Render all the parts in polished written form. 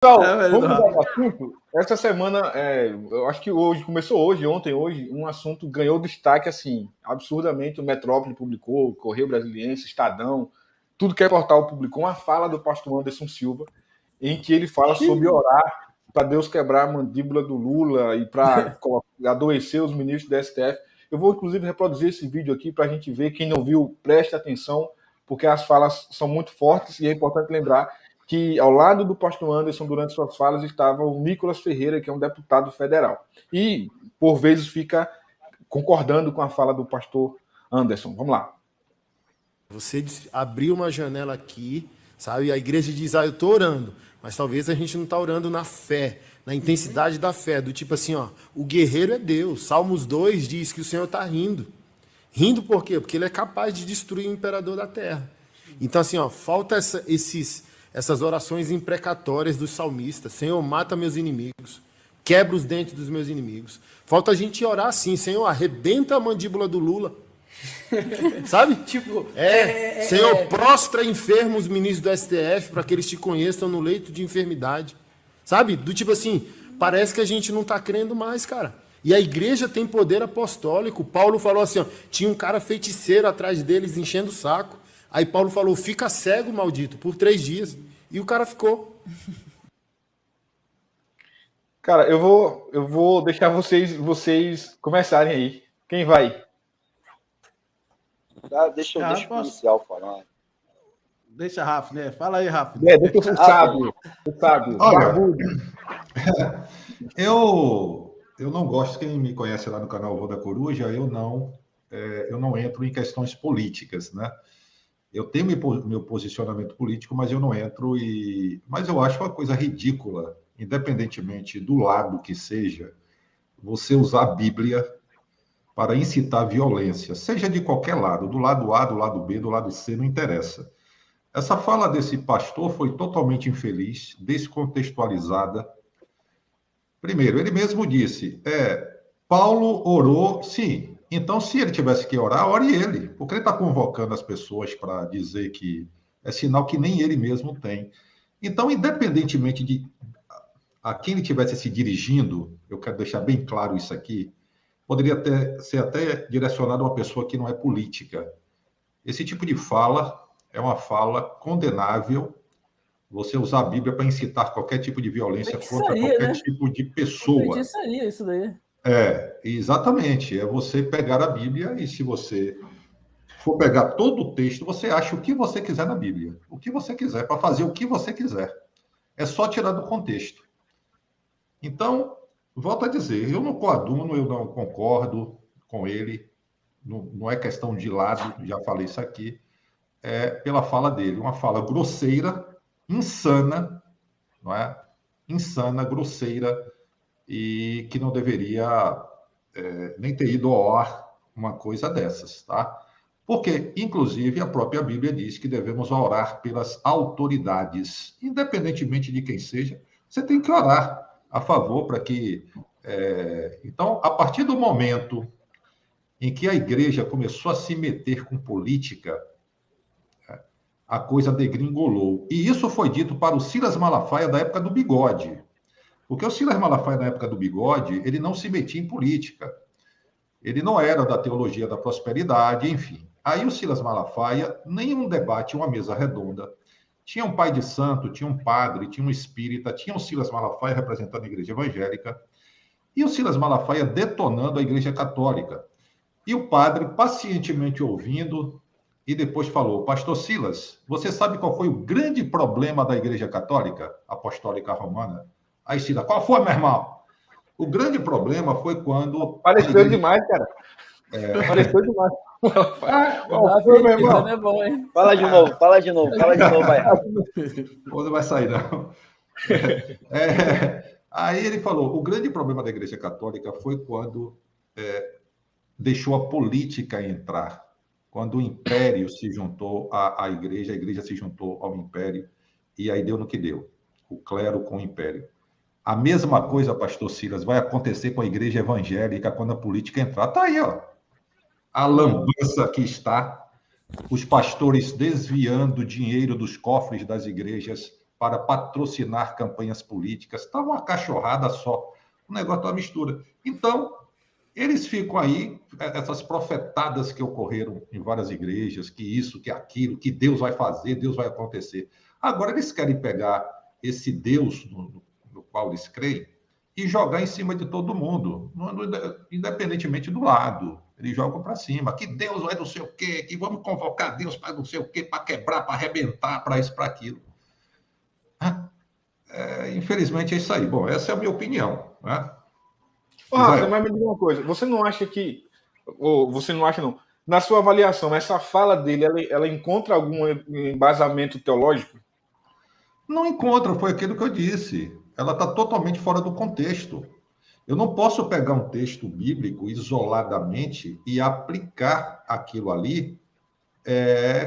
Pessoal, vamos mudar de assunto? Essa semana, eu acho que ontem, um assunto ganhou destaque, assim, absurdamente. O Metrópole publicou, o Correio Brasiliense, Estadão, tudo que é portal publicou uma fala do pastor Anderson Silva, em que ele fala sobre orar para Deus quebrar a mandíbula do Lula e para adoecer os ministros do STF. Eu vou, inclusive, reproduzir esse vídeo aqui para a gente ver. Quem não viu, preste atenção, porque as falas são muito fortes e é importante lembrar que ao lado do pastor Anderson, durante suas falas, estava o Nicolas Ferreira, que é um deputado federal. E, por vezes, fica concordando com a fala do pastor Anderson. Vamos lá. Você abriu uma janela aqui, sabe? E a igreja diz, eu estou orando. Mas talvez a gente não está orando na fé, na intensidade da fé. Do tipo assim, o guerreiro é Deus. Salmos 2 diz que o Senhor está rindo. Rindo por quê? Porque ele é capaz de destruir o imperador da terra. Então, assim, falta essas orações imprecatórias dos salmistas. Senhor, mata meus inimigos. Quebra os dentes dos meus inimigos. Falta a gente orar assim. Senhor, arrebenta a mandíbula do Lula. Sabe? Senhor, prostra enfermos ministros do STF para que eles te conheçam no leito de enfermidade. Sabe? Do tipo assim, parece que a gente não está crendo mais, cara. E a igreja tem poder apostólico. Paulo falou assim, tinha um cara feiticeiro atrás deles enchendo o saco. Aí Paulo falou, fica cego, maldito, por 3 dias. E o cara ficou. Cara, eu vou deixar vocês começarem aí. Quem vai? Deixa o policial falar. Deixa Rafa, né? Fala aí, Rafa. Deixa o sábio. Olha, eu não gosto, quem me conhece lá no canal Vô da Coruja, eu não entro em questões políticas, né? Eu tenho meu posicionamento político, mas eu não entro Mas eu acho uma coisa ridícula, independentemente do lado que seja, você usar a Bíblia para incitar violência, seja de qualquer lado, do lado A, do lado B, do lado C, não interessa. Essa fala desse pastor foi totalmente infeliz, descontextualizada. Primeiro, ele mesmo disse, Paulo orou, sim. Então, se ele tivesse que orar, ore ele, porque ele está convocando as pessoas para dizer que é sinal que nem ele mesmo tem. Então, independentemente de a quem ele estivesse se dirigindo, eu quero deixar bem claro isso aqui, poderia ser até direcionado a uma pessoa que não é política. Esse tipo de fala é uma fala condenável, você usar a Bíblia para incitar qualquer tipo de violência contra qualquer tipo de pessoa. Isso daí. Exatamente. É você pegar a Bíblia e se você for pegar todo o texto, você acha o que você quiser na Bíblia. O que você quiser, para fazer o que você quiser. É só tirar do contexto. Então, volto a dizer, eu não coaduno, eu não concordo com ele, não é questão de lado, já falei isso aqui, é pela fala dele, uma fala grosseira, insana, não é? Insana, grosseira, e que não deveria nem ter ido ao ar uma coisa dessas, tá? Porque, inclusive, a própria Bíblia diz que devemos orar pelas autoridades, independentemente de quem seja, você tem que orar a favor para que... Então, a partir do momento em que a igreja começou a se meter com política, a coisa degringolou. E isso foi dito para o Silas Malafaia da época do Bigode. Porque o Silas Malafaia, na época do Bigode, ele não se metia em política. Ele não era da teologia da prosperidade, enfim. Aí o Silas Malafaia, nenhum debate, uma mesa redonda, tinha um pai de santo, tinha um padre, tinha um espírita, tinha o Silas Malafaia representando a igreja evangélica, e o Silas Malafaia detonando a igreja católica. E o padre pacientemente ouvindo, e depois falou, pastor Silas, você sabe qual foi o grande problema da igreja católica apostólica romana? Aí Silas, qual foi, meu irmão? O grande problema foi quando... Pareceu demais, cara. Pareceu demais. Qual foi, meu irmão? É bom, hein? Fala de novo, vai. Não vai sair, não. Aí ele falou, o grande problema da igreja católica foi quando deixou a política entrar. Quando o império se juntou à igreja, a igreja se juntou ao império, e aí deu no que deu. O clero com o império. A mesma coisa, pastor Silas, vai acontecer com a igreja evangélica quando a política entrar. Está aí, ó. A lambança que está, os pastores desviando dinheiro dos cofres das igrejas para patrocinar campanhas políticas. Está uma cachorrada só. O negócio é uma mistura. Então, eles ficam aí, essas profetadas que ocorreram em várias igrejas, que isso, que aquilo, que Deus vai fazer, Deus vai acontecer. Agora, eles querem pegar esse Deus no qual eles creem e jogar em cima de todo mundo, independentemente do lado. Eles jogam para cima, que Deus vai não sei o quê, que vamos convocar Deus para não sei o quê, para quebrar, para arrebentar, para isso, para aquilo. Infelizmente é isso aí. Bom, essa é a minha opinião. Né? Rafa, mas me diga uma coisa, você não acha que, ou você não acha não, na sua avaliação, essa fala dele, ela encontra algum embasamento teológico? Não encontra, foi aquilo que eu disse. Ela está totalmente fora do contexto. Eu não posso pegar um texto bíblico isoladamente e aplicar aquilo ali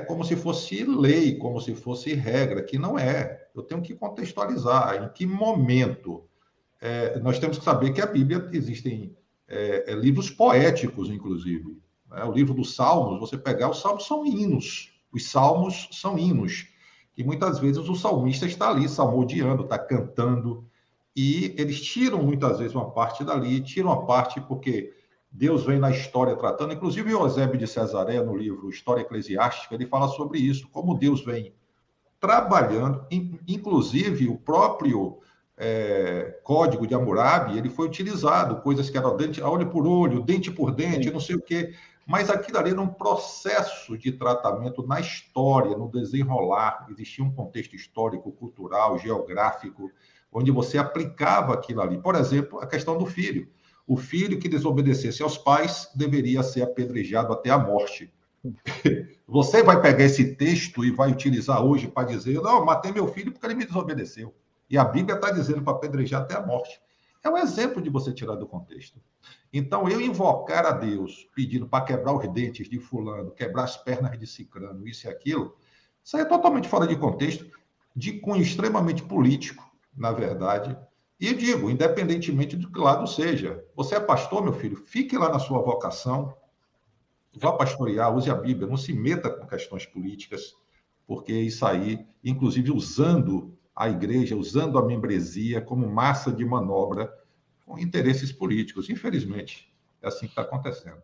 como se fosse lei, como se fosse regra, que não é. Eu tenho que contextualizar em que momento. Nós temos que saber que a Bíblia existem livros poéticos, inclusive. O livro dos Salmos, você pegar, os Salmos são hinos. Os Salmos são hinos. E muitas vezes o salmista está ali, salmodiando, está cantando, e eles tiram muitas vezes uma parte dali, tiram a parte porque Deus vem na história tratando. Inclusive, o Eusébio de Cesareia, no livro História Eclesiástica, ele fala sobre isso, como Deus vem trabalhando, inclusive o próprio Código de Hammurabi, ele foi utilizado, coisas que eram olho por olho, dente por dente, não sei o quê, mas aquilo ali era um processo de tratamento na história, no desenrolar, existia um contexto histórico, cultural, geográfico, onde você aplicava aquilo ali. Por exemplo, a questão do filho. O filho que desobedecesse aos pais deveria ser apedrejado até a morte. Você vai pegar esse texto e vai utilizar hoje para dizer, não, matei meu filho porque ele me desobedeceu. E a Bíblia está dizendo para apedrejar até a morte. É um exemplo de você tirar do contexto. Então, eu invocar a Deus pedindo para quebrar os dentes de fulano, quebrar as pernas de cicrano, isso e aquilo, isso aí é totalmente fora de contexto, de cunho extremamente político, na verdade. E digo, independentemente do que lado seja, você é pastor, meu filho, fique lá na sua vocação, vá pastorear, use a Bíblia, não se meta com questões políticas, porque isso aí, inclusive usando a igreja, usando a membresia como massa de manobra com interesses políticos. Infelizmente, é assim que está acontecendo.